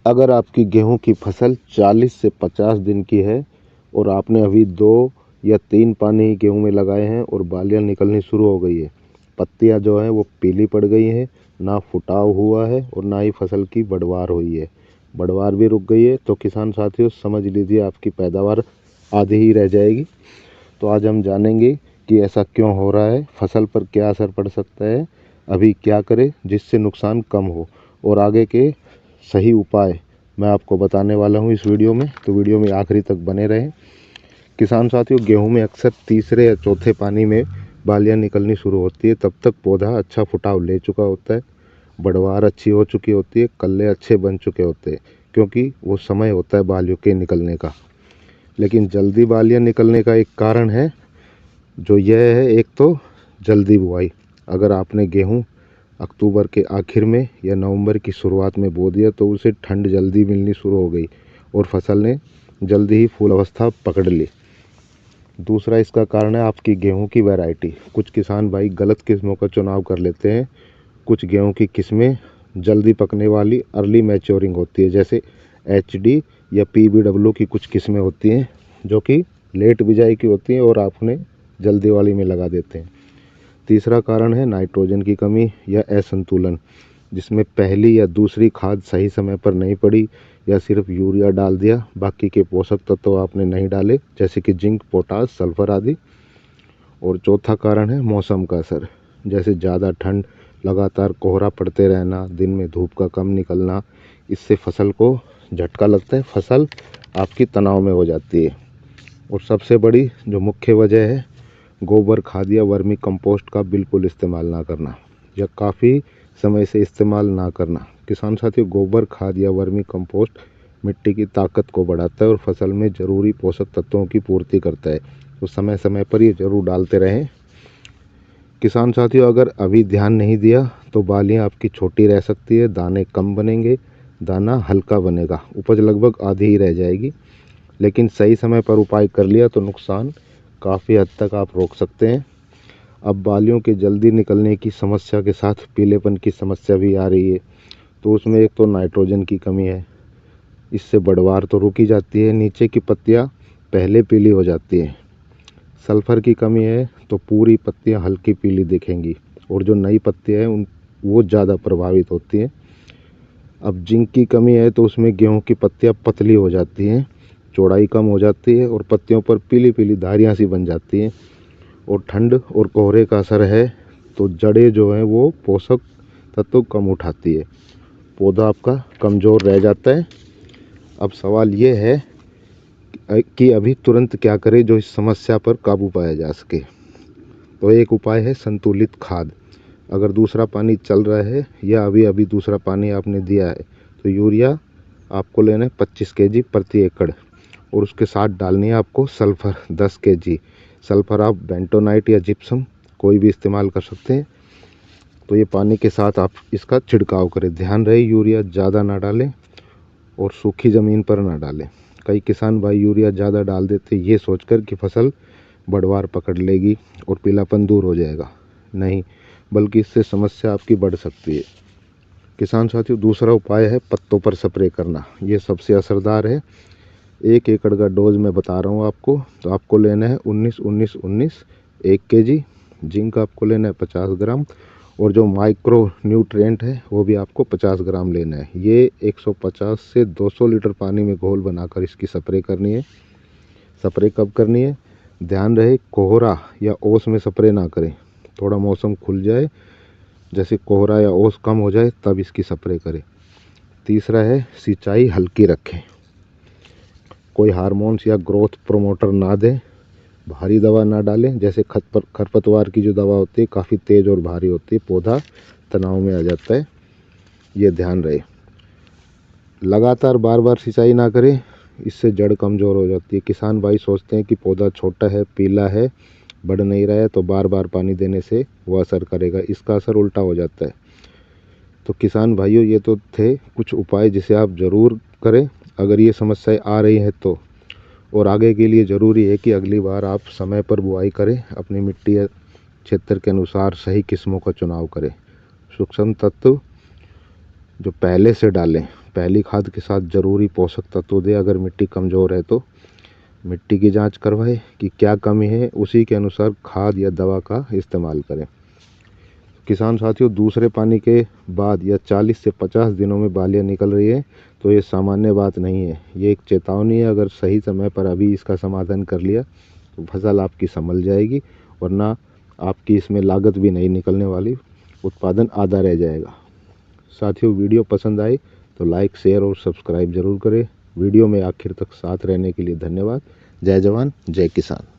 अगर आपकी गेहूं की फसल 40 से 50 दिन की है और आपने अभी 2 या 3 पानी गेहूं में लगाए हैं और बालियां निकलनी शुरू हो गई है, पत्तियां जो है वो पीली पड़ गई हैं, ना फुटाव हुआ है और ना ही फसल की बढ़वार हुई है, बढ़वार भी रुक गई है, तो किसान साथियों समझ लीजिए आपकी पैदावार आधी ही रह जाएगी। तो आज हम जानेंगे कि ऐसा क्यों हो रहा है, फसल पर क्या असर पड़ सकता है, अभी क्या करें जिससे नुकसान कम हो और आगे के सही उपाय मैं आपको बताने वाला हूं इस वीडियो में। तो वीडियो में आखिरी तक बने रहें। किसान साथियों, गेहूं में अक्सर तीसरे या चौथे पानी में बालियां निकलनी शुरू होती है। तब तक पौधा अच्छा फुटाव ले चुका होता है, बढ़वार अच्छी हो चुकी होती है, कल्ले अच्छे बन चुके होते हैं, क्योंकि वो समय होता है बालियों के निकलने का। लेकिन जल्दी बालियां निकलने का एक कारण है, जो यह है, एक तो जल्दी बुआई। अगर आपने गेहूं अक्टूबर के आखिर में या नवंबर की शुरुआत में बो दिया तो उसे ठंड जल्दी मिलनी शुरू हो गई और फसल ने जल्दी ही फूल अवस्था पकड़ ली। दूसरा इसका कारण है आपकी गेहूं की वैरायटी। कुछ किसान भाई गलत किस्मों का चुनाव कर लेते हैं। कुछ गेहूं की किस्में जल्दी पकने वाली अर्ली मैच्योरिंग होती है, जैसे HD या PBW की कुछ किस्में होती हैं जो कि लेट बिजाई की होती हैं और आप उन्हें जल्दी वाली में लगा देते हैं। तीसरा कारण है नाइट्रोजन की कमी या असंतुलन, जिसमें पहली या दूसरी खाद सही समय पर नहीं पड़ी या सिर्फ यूरिया डाल दिया, बाकी के पोषक तत्व आपने नहीं डाले, जैसे कि जिंक, पोटास, सल्फर आदि। और चौथा कारण है मौसम का असर, जैसे ज़्यादा ठंड, लगातार कोहरा पड़ते रहना, दिन में धूप का कम निकलना, इससे फसल को झटका लगता है, फसल आपकी तनाव में हो जाती है। और सबसे बड़ी जो मुख्य वजह है, गोबर खाद या वर्मी कंपोस्ट का बिल्कुल इस्तेमाल ना करना या काफ़ी समय से इस्तेमाल ना करना। किसान साथियों, गोबर खाद या वर्मी कंपोस्ट मिट्टी की ताकत को बढ़ाता है और फसल में ज़रूरी पोषक तत्वों की पूर्ति करता है, तो समय समय पर ये ज़रूर डालते रहें। किसान साथियों, अगर अभी ध्यान नहीं दिया तो बालियाँ आपकी छोटी रह सकती है, दाने कम बनेंगे, दाना हल्का बनेगा, उपज लगभग आधी ही रह जाएगी। लेकिन सही समय पर उपाय कर लिया तो नुकसान काफ़ी हद तक आप रोक सकते हैं। अब बालियों के जल्दी निकलने की समस्या के साथ पीलेपन की समस्या भी आ रही है। तो उसमें एक तो नाइट्रोजन की कमी है, इससे बढ़वार तो रुकी जाती है, नीचे की पत्तियां पहले पीली हो जाती हैं। सल्फर की कमी है तो पूरी पत्तियां हल्की पीली दिखेंगी और जो नई पत्तियां हैं उन वो ज़्यादा प्रभावित होती हैं। अब जिंक की कमी है तो उसमें गेहूं की पत्तियां पतली हो जाती हैं, चौड़ाई कम हो जाती है और पत्तियों पर पीली पीली धारियाँ सी बन जाती हैं। और ठंड और कोहरे का असर है तो जड़ें जो हैं वो पोषक तत्व कम उठाती है, पौधा आपका कमज़ोर रह जाता है। अब सवाल ये है कि अभी तुरंत क्या करें जो इस समस्या पर काबू पाया जा सके। तो एक उपाय है संतुलित खाद। अगर दूसरा पानी चल रहा है या अभी अभी दूसरा पानी आपने दिया है तो यूरिया आपको लेना है 25 kg प्रति एकड़ और उसके साथ डालनी है आपको सल्फ़र 10 kg। सल्फ़र आप बेंटोनाइट या जिप्सम कोई भी इस्तेमाल कर सकते हैं। तो ये पानी के साथ आप इसका छिड़काव करें। ध्यान रहे यूरिया ज़्यादा ना डालें और सूखी ज़मीन पर ना डालें। कई किसान भाई यूरिया ज़्यादा डाल देते ये सोचकर कि फसल बढ़वार पकड़ लेगी और पीलापन दूर हो जाएगा। नहीं, बल्कि इससे समस्या आपकी बढ़ सकती है। किसान साथियों, दूसरा उपाय है पत्तों पर स्प्रे करना। ये सबसे असरदार है। 1 एकड़ का डोज मैं बता रहा हूँ आपको। तो आपको लेना है 19-19-19 1 kg। जिंक आपको लेना है 50 ग्राम और जो माइक्रो न्यूट्रिएंट है वो भी आपको 50 ग्राम लेना है। ये 150 से 200 लीटर पानी में घोल बनाकर इसकी स्प्रे करनी है। स्प्रे कब करनी है? ध्यान रहे कोहरा या ओस में स्प्रे ना करें, थोड़ा मौसम खुल जाए, जैसे कोहरा या ओस कम हो जाए तब इसकी स्प्रे करें। तीसरा है सिंचाई हल्की रखें, कोई हार्मोन्स या ग्रोथ प्रोमोटर ना दें, भारी दवा ना डालें, जैसे खरपतवार की जो दवा होती है काफ़ी तेज़ और भारी होती है, पौधा तनाव में आ जाता है, ये ध्यान रहे। लगातार बार बार सिंचाई ना करें, इससे जड़ कमज़ोर हो जाती है। किसान भाई सोचते हैं कि पौधा छोटा है, पीला है, बढ़ नहीं रहा है, तो बार बार पानी देने से वो असर करेगा, इसका असर उल्टा हो जाता है। तो किसान भाइयों, ये तो थे कुछ उपाय जिसे आप ज़रूर करें अगर ये समस्याएं आ रही हैं तो। और आगे के लिए ज़रूरी है कि अगली बार आप समय पर बुआई करें, अपनी मिट्टी या क्षेत्र के अनुसार सही किस्मों का चुनाव करें, सूक्ष्म तत्व जो पहले से डालें, पहली खाद के साथ ज़रूरी पोषक तत्व दे। अगर मिट्टी कमज़ोर है तो मिट्टी की जांच करवाए कि क्या कमी है, उसी के अनुसार खाद या दवा का इस्तेमाल करें। किसान साथियों, दूसरे पानी के बाद या 40 से 50 दिनों में बालियाँ निकल रही है तो ये सामान्य बात नहीं है, ये एक चेतावनी है। अगर सही समय पर अभी इसका समाधान कर लिया तो फसल आपकी संभल जाएगी, वरना आपकी इसमें लागत भी नहीं निकलने वाली, उत्पादन आधा रह जाएगा। साथियों, वीडियो पसंद आए तो लाइक, शेयर और सब्सक्राइब ज़रूर करें। वीडियो में आखिर तक साथ रहने के लिए धन्यवाद। जय जवान, जय किसान।